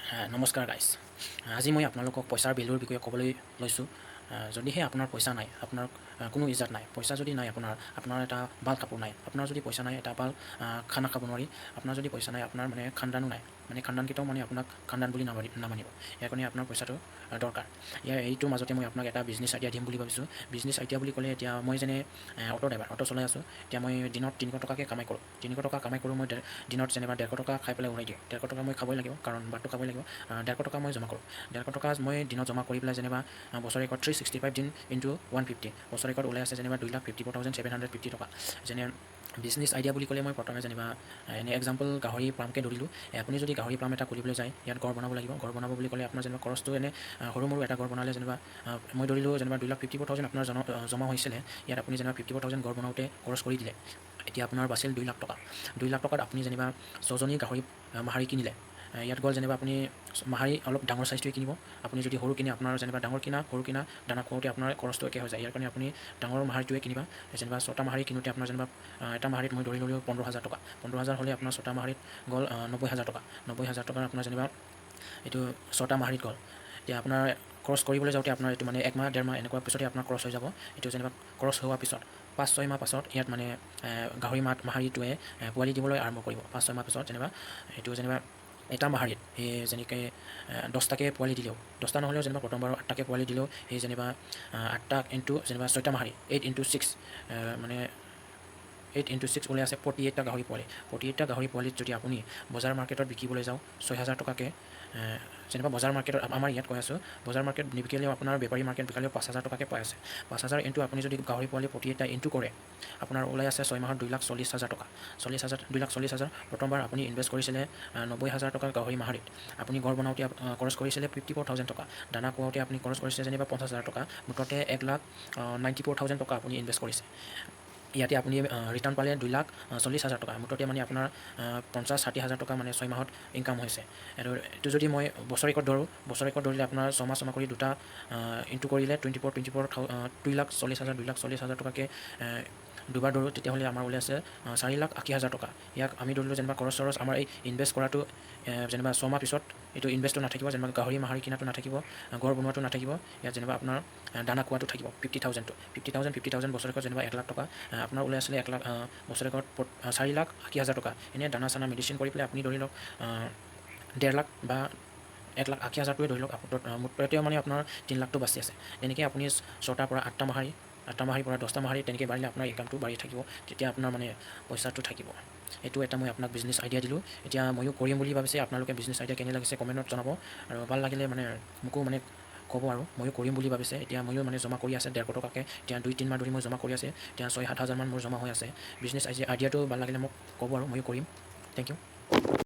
নমস্কাৰ গাইজ। আজি মই আপোনালোকক পইচাৰ ভেলুৰ বিষয়ে ক'বলৈ লৈছোঁ। যদিহে আপোনাৰ পইচা নাই, আপোনাৰ কোনো ইজ্জত নাই। পইচা যদি নাই, আপোনাৰ এটা ভাল কাপোৰ নাই। আপোনাৰ যদি পইচা নাই, এটা ভাল খানা খাব নোৱাৰি। আপোনাৰ যদি পইচা নাই, আপোনাৰ মানে খানদানো নাই। মানে খানদানকেইটাও মানে আপোনাক খানদান বুলি নামানিব। ইয়াৰ কাৰণে আপোনাৰ পইচাটো দৰকাৰ। এইটোৰ মাজতে মই আপোনাক এটা বিজনেছ আইডিয়া দিম বুলি ভাবিছোঁ। বিজনেছ আইডিয়া বুলি ক'লে এতিয়া মই যেনে অটো ড্ৰাইভাৰ, অটো চলাই আছোঁ। এতিয়া মই দিনত 300 টকাকৈ কামাই কৰোঁ। 300 টকা কামাই কৰোঁ। মই দিনত যেনিবা 150 টকা খাই পেলাই উৰাই দিওঁ। 150 টকা মই খাবই লাগিব, কাৰণ ভাতটো খাবই লাগিব। 150 টকা মই জমা কৰোঁ। 150 টকা মই দিনত জমা কৰি পেলাই যেনিবা বছৰেকত 365 দিন ইনটু 150 বছৰেকত ওলাই আছে যেনিবা 2,54,750 টকা। যেনে বিজনেছ আইডিয়া বুলি ক'লে মই প্ৰথমে যেনিবা এনে এক্সাম্পল গাহৰি ফাৰ্মকে ধৰিলোঁ। আপুনি যদি গাহৰি ফাৰ্ম এটা খুলিবলৈ যায়, ইয়াত ঘৰ বনাব লাগিব। ঘৰ বনাব বুলি ক'লে আপোনাৰ যেনিবা খৰচটো এনে সৰু মৰু এটা ঘৰ বনালে যেনিবা মই ধৰিলোঁ যেনিবা 2,54,000 আপোনাৰ জমা হৈছিলে। ইয়াত আপুনি যেনিবা 54,000 ঘৰ বনাওঁতে খৰচ কৰি দিলে। এতিয়া আপোনাৰ বাছিল 2 লাখ টকা। 2 লাখ টকাত আপুনি যেনিবা 6জনী গাহৰি মাহাৰি কিনিলে। ইয়াত গ'ল যেনিবা আপুনি মাহাৰি অলপ ডাঙৰ চাইজটোৱে কিনিব। আপুনি যদি সৰু কিনে, আপোনাৰ যেনিবা ডাঙৰ কিনা সৰু কিনা দানা খুৱাওঁতে আপোনাৰ খৰচটো একে হৈ যায়। ইয়াৰ কাৰণে আপুনি ডাঙৰ মাহাৰিটোৱে কিনিবা। যেনিবা 6টা মাহাৰি কিনোতে আপোনাৰ যেনিবা এটা মাহাৰিত মই ধৰি ল'লোঁ 15,000 টকা। 15,000 হ'লে আপোনাৰ 6টা মাহাৰিত গ'ল 90,000 টকা। 90,000 টকাৰ আপোনাৰ যেনিবা এইটো 6টা মাহাৰিত গ'ল। এতিয়া আপোনাৰ খৰচ কৰিবলৈ যাওঁতে আপোনাৰ এইটো মানে 1 মাহ 1.5 মাহ এনেকুৱা পিছতে আপোনাৰ খৰচ হৈ যাব। এইটো যেনিবা খৰচ হোৱাৰ পিছত 5-6 মাহ পাছত ইয়াত মানে গাহৰি মাহাৰিটোৱে পোৱালি দিবলৈ আৰম্ভ কৰিব। 5-6 মাহ পিছত যেনিবা এইটো যেনিবা এটা মাহাৰিত সেই যেনেকৈ 10টাকৈ পোৱালি দিলেও, 10টা নহ'লেও যেনিবা প্ৰথমবাৰ 8টাকৈ পোৱালি দিলেও সেই যেনিবা 8টা ইনটু যেনিবা 6টা মাহাৰি 8 × 6 মানে 8 × 6 ওলাই আছে 48টা গাহৰি পোৱালি। 48টা গাহৰি পোৱালিত যদি আপুনি বজাৰ মাৰ্কেটত বিকিবলৈ যাওঁ 6,000 টকাকৈ, যেনিবা বজাৰ মাৰ্কেটত আমাৰ ইয়াত কৈ আছোঁ, বজাৰ মাৰ্কেট নিবিকিলেও আপোনাৰ বেপাৰী মাৰ্কেট বিকালেও 5,000 টকাকৈ পাই আছে। 5,000 ইনটু আপুনি যদি গাহৰি পোৱালি 48টা ইনটু কৰে, আপোনাৰ ওলাই আছে 6 মাহত 2,40,000 টকা। 2,40,000 প্ৰথমবাৰ আপুনি ইনভেষ্ট কৰিছিলে 90,000 টকা গাহৰি মাহাৰিত। আপুনি ঘৰ বনাওঁতে খৰচ কৰিছিলে 54,000 টকা। দানা খুৱাওঁতে আপুনি খৰচ কৰিছিলে যেনিবা 50,000 টকা। মুঠতে 1,94,000 টকা আপুনি ইনভেষ্ট কৰিছে। ইয়াতে আপুনি ৰিটাৰ্ণ পালে 2,40,000 টকা। মুঠতে মানে আপোনাৰ 50,60,000 টকা মানে 6 মাহত ইনকাম হৈছে। এইটো যদি মই বছৰেকত ধৰোঁ, বছৰেকত ধৰিলে আপোনাৰ 6 মাহ কৰি দুটা ইনটু কৰিলে 2,40,000 2,40,000 টকাকৈ দুবাৰ ধৰোঁ, তেতিয়াহ'লে আমাৰ ওলাই আছে 4,80,000 টকা। ইয়াক আমি ধৰিলোঁ যেনিবা খৰচ আমাৰ এই ইনভেষ্ট কৰাটো যেনিবা 6 মাহ পিছত এইটো ইনভেষ্টটো নাথাকিব। যেনিবা গাহৰি মাহাৰি কিনাটো নাথাকিব, ঘৰ বনোৱাটো নাথাকিব। ইয়াত যেনিবা আপোনাৰ দানা খোৱাটো থাকিব 50,000 বছৰেকত যেনিবা 1 লাখ টকা। আপোনাৰ ওলাই আছিলে 1 লাখ বছৰেকত 4,80,000 টকা। এনেই দানা চানা মেডিচিন কৰি পেলাই আপুনি ধৰি লওক 1.5 লাখ বা 1,80,000টোৱে ধৰি লওক। মুঠতে মানে আপোনাৰ 3 লাখটো বাচি আছে। তেনেকৈ আপুনি 6টাৰ পৰা 8টা মাহাৰি, 8টা মাহাৰিৰ পৰা 10টা মাহাৰি তেনেকৈ বাঢ়িলে আপোনাৰ ইনকামটো বাঢ়ি থাকিব। তেতিয়া আপোনাৰ মানে পইচাটো থাকিব। এইটো এটা মই আপোনাক বিজনেছ আইডিয়া দিলোঁ। এতিয়া ময়ো কৰিম বুলি ভাবিছে। আপোনালোকে বিজনেছ আইডিয়া কেনে লাগিছে কমেণ্টত জনাব, আৰু ভাল লাগিলে মানে মোকো মানে ক'ব, আৰু ময়ো কৰিম বুলি ভাবিছে। এতিয়া ময়ো মানে জমা কৰি আছে 150 টকাকৈ। এতিয়া 2-3 মাহ ধৰি মই জমা কৰি আছে। এতিয়া 6,000-7,000 মান মোৰ জমা হৈ আছে। বিজনেছ আইডিয়াটো ভাল লাগিলে মোক ক'ব, আৰু ময়ো কৰিম। Thank U.